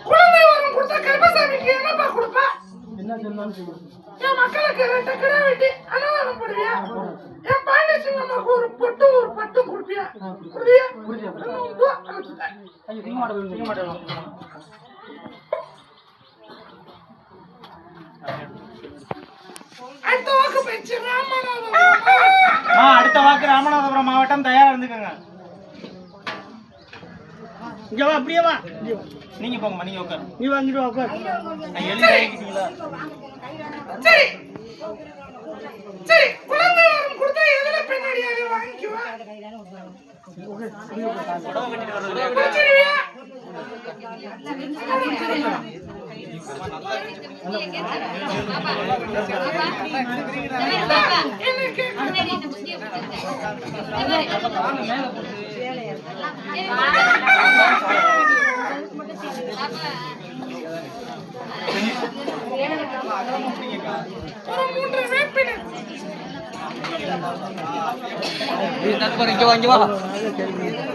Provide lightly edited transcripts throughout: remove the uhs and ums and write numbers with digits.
குழந்தை வரம் கொடுத்தா கருப்பசாமிக்கு என்னப்பா கொடுப்பா? என் மக்களுக்கு 2 கடை வெட்டி அன்னதானம் பண்ணுவியா? என் பாண்டியசிங்க அம்மாவுக்கு ஒரு பட்டு கொடுப்பியா? கொடுப்பியா? அடுத்த வாக்கு பேச்சு அடுத்த வாக்கு ராமநாதபுரம் மாவட்டம் தயாரா இருந்துக்கங்க. இங்க வா, அப்படியே வா. நீங்க போங்கம்மா, நீங்க உட்காரு. நீ வாங்கிட்டு உட்காரு. சரி சரி, குழந்தை வரம் கொடுத்தா எதுல பின்னாடியாக வாங்கிக்குவா? குடிச்சிருவியா?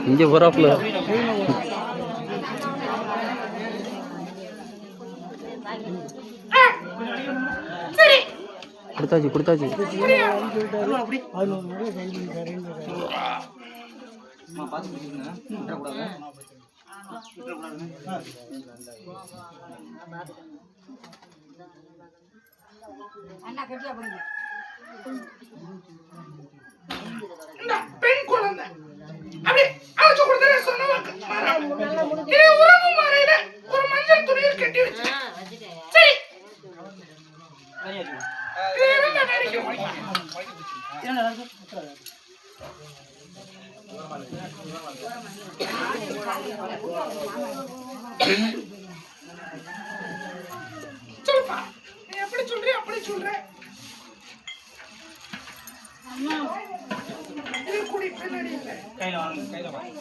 இங்க போறாப்ல கொடுத்தாச்சு பெண் குழந்தை அப்படி அழைச்சு கொடுத்தே சொன்ன உறவும் வரையில ஒரு மஞ்சள் துணியில் கட்டி வச்சு. சரி சொல்லுப்பா, நீ எப்படி சொல்றிய அப்படி சொல்ற. குடி பின்னாடி கையில வாங்க, கையில வாங்க.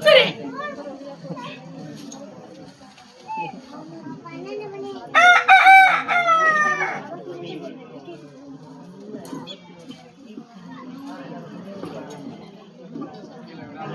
சரி